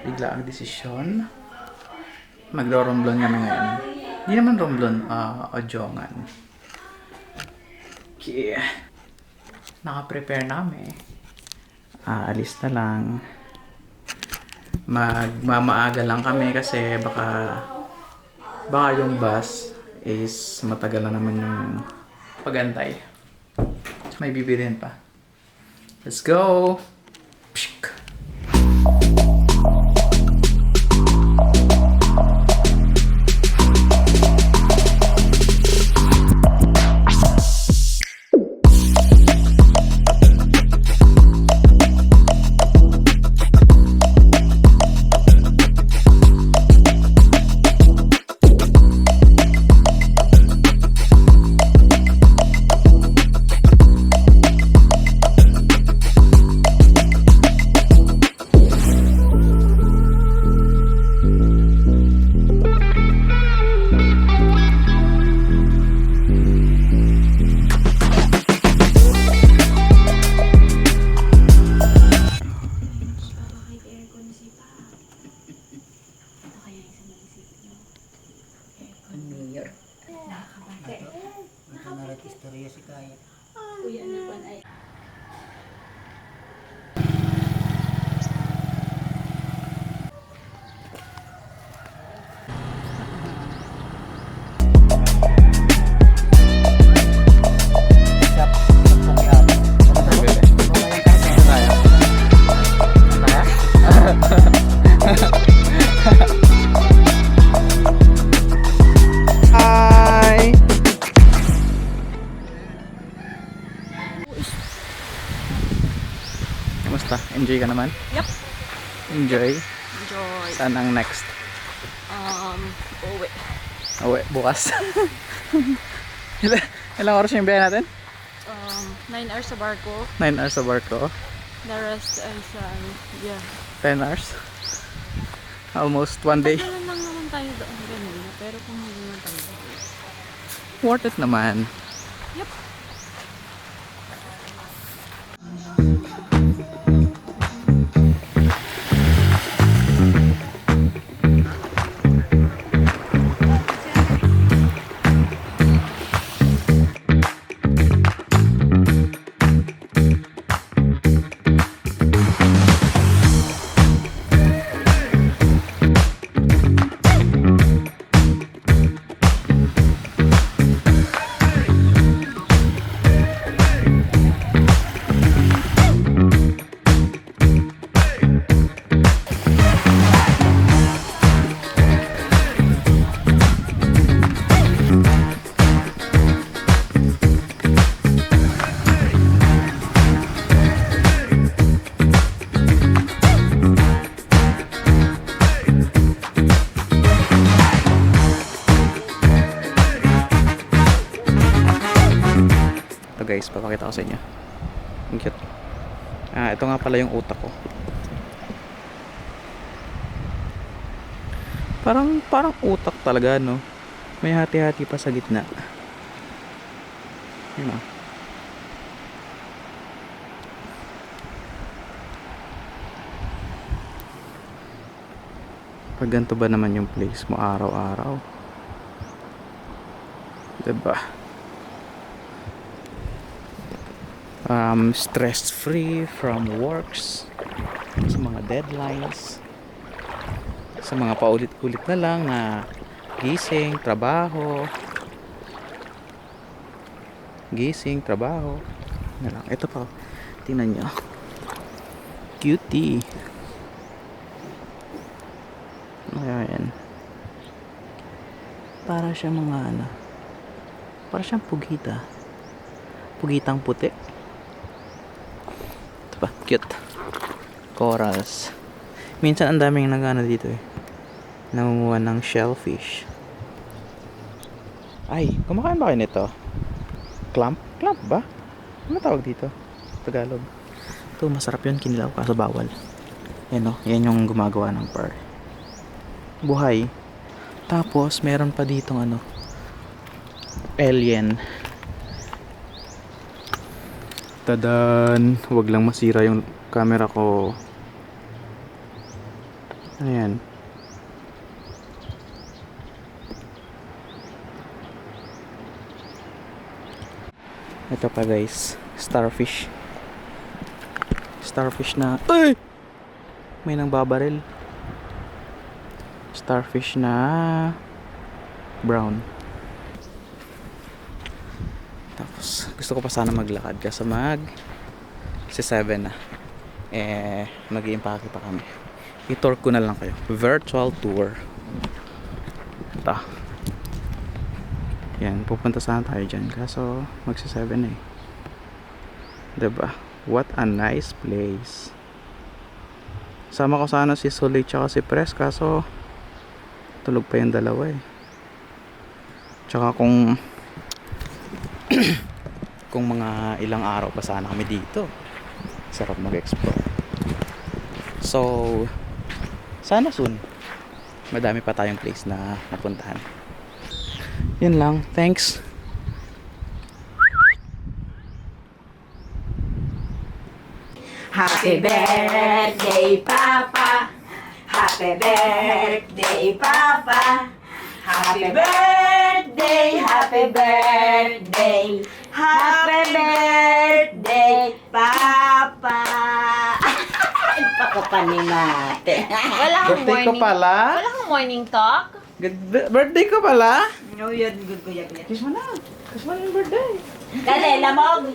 bigla ang desisyon. Magro-romblon kami ngayon. Hindi naman romblon, ojongan. Okay. Naka-prepare na kami. Alis na lang. Magmamaaga lang kami kasi baka yung bus is matagal na naman yung pagantay. May bibilhin pa. Let's go! Pshk! Hi! Kamusta? Enjoy ka naman? Yep. Enjoy? Enjoy. Saan ang next? Uwi. Uwi, bukas. Ilang oras yung biyahe natin? 9 hours sa barko. 9 hours sa barko. The rest ay sa, 10 hours. Almost one day. Kailan lang naman tayo doon ganun. Pero kung hindi naman tayo Worth it naman. Yep. Ito guys, papakita ko sa inyo. Ang cute. Ito nga pala yung utak ko. Parang utak talaga, no? May hati-hati pa sa gitna. Yun o. Pag ganito ba naman yung place mo araw-araw? Diba? Stress free from works, sa mga deadlines, sa mga paulit-ulit na lang na gising, trabaho, na lang. Ito pa, tingnan nyo, cutie. Ayan, para siyang para siyang pugitang puti. Ito pa, cute. Corals. Minsan ang daming nagana dito eh. Nangunguha ng shellfish. Ay, kumakain ba kayo nito? Clamp? Clamp ba? Ano tawag dito? Tagalog. Ito, masarap yun. Kinilaw kaso bawal. Yan o. Yan yung gumagawa ng pearl. Buhay. Tapos, meron pa ditong alien. Tadan! Huwag lang masira yung camera ko. Ano yan? Ito pa guys, starfish. Starfish na, ay! May nang babaril. Starfish na brown. Tapos gusto ko pa sana maglakad kasi si 7 na. Mag-i-impake pa kami. I-tour ko na lang kayo. Virtual tour. Ito. Yan, pupunta sana tayo dyan. Kaso, magsi 7 na eh. Diba? What a nice place. Sama ko sana si Soleil tsaka si Pres. Kaso, tulog pa yung dalawa eh. Tsaka kung kung mga ilang araw pa sana kami dito. Sarap mag-explore. So, sana soon. Madami pa tayong place na napuntahan. Yun lang. Thanks. Happy birthday, Papa. Happy birthday, Papa. Happy birthday, happy birthday. Happy birthday, Papa. Pakapanimate. Wala kang Birthday ko pala? Wala kang morning talk? Birthday ko pala? No, yun. Good ko yan. Kiss mo na. Kiss mo na yung birthday. Dali, lamog.